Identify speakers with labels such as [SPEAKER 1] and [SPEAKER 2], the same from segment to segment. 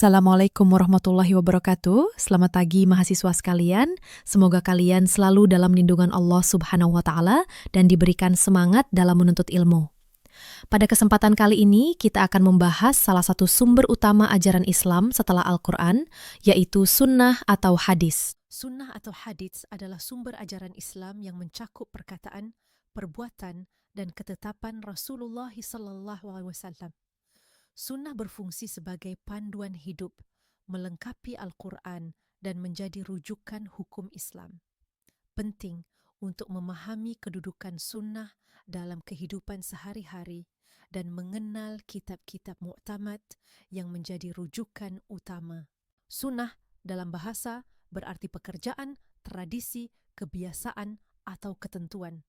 [SPEAKER 1] Assalamualaikum warahmatullahi wabarakatuh. Selamat pagi mahasiswa sekalian. Semoga kalian selalu dalam lindungan Allah Subhanahu wa taala dan diberikan semangat dalam menuntut ilmu. Pada kesempatan kali ini kita akan membahas salah satu sumber utama ajaran Islam setelah Al-Qur'an, yaitu sunnah atau hadis. Sunnah atau hadis adalah sumber ajaran Islam yang mencakup perkataan, perbuatan, dan ketetapan Rasulullah SAW. Sunnah berfungsi sebagai panduan hidup, melengkapi Al-Quran dan menjadi rujukan hukum Islam. Penting untuk memahami kedudukan sunnah dalam kehidupan sehari-hari dan mengenal kitab-kitab mu'tamad yang menjadi rujukan utama. Sunnah dalam bahasa berarti pekerjaan, tradisi, kebiasaan, atau ketentuan.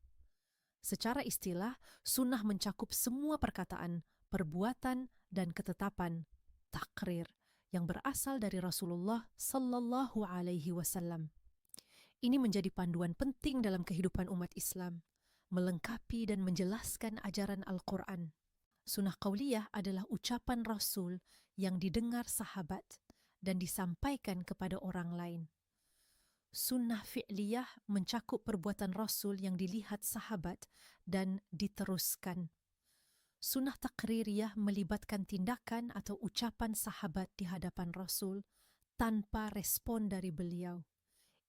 [SPEAKER 1] Secara istilah, sunnah mencakup semua perkataan, perbuatan, dan ketetapan, takrir, yang berasal dari Rasulullah Sallallahu Alaihi Wasallam. Ini menjadi panduan penting dalam kehidupan umat Islam, melengkapi dan menjelaskan ajaran Al-Quran. Sunnah qauliyah adalah ucapan Rasul yang didengar sahabat dan disampaikan kepada orang lain. Sunnah fi'liyah mencakup perbuatan Rasul yang dilihat sahabat dan diteruskan. Sunnah takririyah melibatkan tindakan atau ucapan sahabat di hadapan Rasul tanpa respon dari beliau.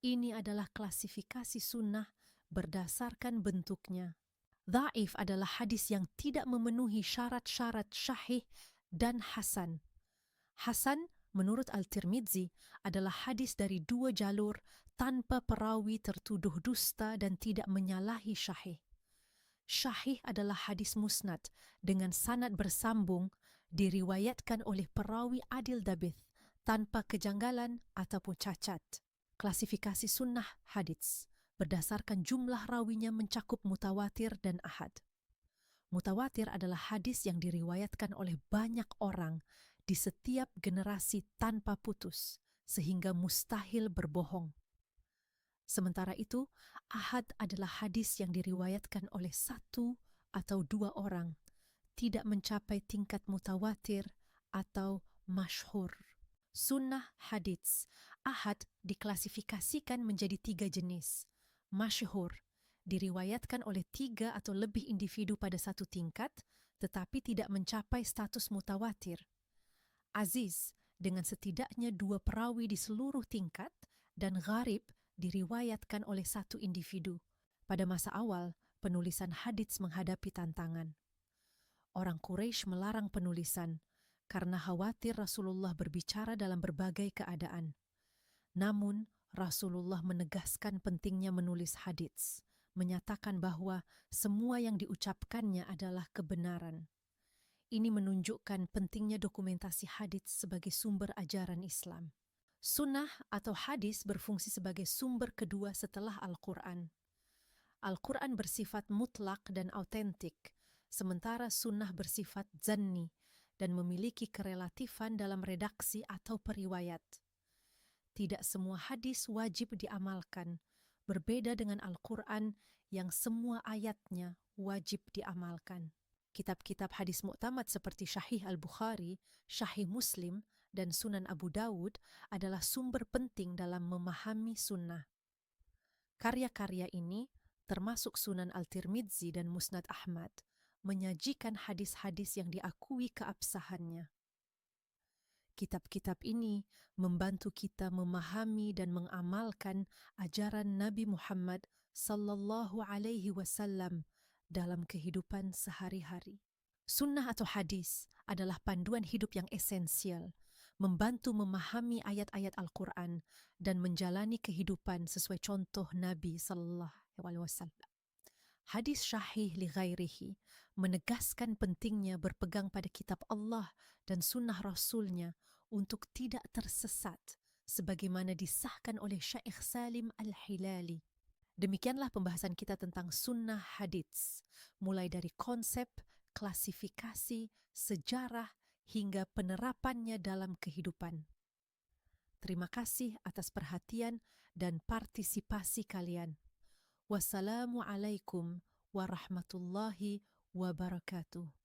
[SPEAKER 1] Ini adalah klasifikasi sunnah berdasarkan bentuknya. Dhaif adalah hadis yang tidak memenuhi syarat-syarat syahih dan hasan. Hasan menurut Al-Tirmidzi adalah hadis dari 2 jalur tanpa perawi tertuduh dusta dan tidak menyalahi syahih. Syahih adalah hadis musnad dengan sanad bersambung diriwayatkan oleh perawi adil dabith tanpa kejanggalan ataupun cacat. Klasifikasi sunnah hadis berdasarkan jumlah rawinya mencakup mutawatir dan ahad. Mutawatir adalah hadis yang diriwayatkan oleh banyak orang di setiap generasi tanpa putus, sehingga mustahil berbohong. Sementara itu, ahad adalah hadis yang diriwayatkan oleh 1 atau 2 orang, tidak mencapai tingkat mutawatir atau masyhur. Sunnah hadis ahad diklasifikasikan menjadi 3 jenis. Masyhur diriwayatkan oleh 3 atau lebih individu pada 1 tingkat, tetapi tidak mencapai status mutawatir. Aziz dengan setidaknya 2 perawi di seluruh tingkat, dan gharib diriwayatkan oleh 1 individu. Pada masa awal, penulisan hadits menghadapi tantangan. Orang Quraisy melarang penulisan karena khawatir Rasulullah berbicara dalam berbagai keadaan. Namun, Rasulullah menegaskan pentingnya menulis hadits, menyatakan bahwa semua yang diucapkannya adalah kebenaran. Ini menunjukkan pentingnya dokumentasi hadits sebagai sumber ajaran Islam. Sunnah atau hadis berfungsi sebagai sumber kedua setelah Al-Quran. Al-Quran bersifat mutlak dan autentik, sementara sunnah bersifat zanni dan memiliki kerelatifan dalam redaksi atau periwayat. Tidak semua hadis wajib diamalkan, berbeda dengan Al-Quran yang semua ayatnya wajib diamalkan. Kitab-kitab hadis mu'tamad seperti Sahih Al-Bukhari, Sahih Muslim, dan Sunan Abu Dawud adalah sumber penting dalam memahami sunnah. Karya-karya ini, termasuk Sunan Al-Tirmidzi dan Musnad Ahmad, menyajikan hadis-hadis yang diakui keabsahannya. Kitab-kitab ini membantu kita memahami dan mengamalkan ajaran Nabi Muhammad sallallahu alaihi wasallam dalam kehidupan sehari-hari. Sunnah atau hadis adalah panduan hidup yang esensial, membantu memahami ayat-ayat Al-Quran dan menjalani kehidupan sesuai contoh Nabi sallallahu alaihi wasallam. Hadis syahih li ghairihi menegaskan pentingnya berpegang pada kitab Allah dan sunnah Rasulnya untuk tidak tersesat, sebagaimana disahkan oleh Syekh Salim Al-Hilali. Demikianlah pembahasan kita tentang sunnah hadits, mulai dari konsep, klasifikasi, sejarah, hingga penerapannya dalam kehidupan. Terima kasih atas perhatian dan partisipasi kalian. Wassalamualaikum warahmatullahi wabarakatuh.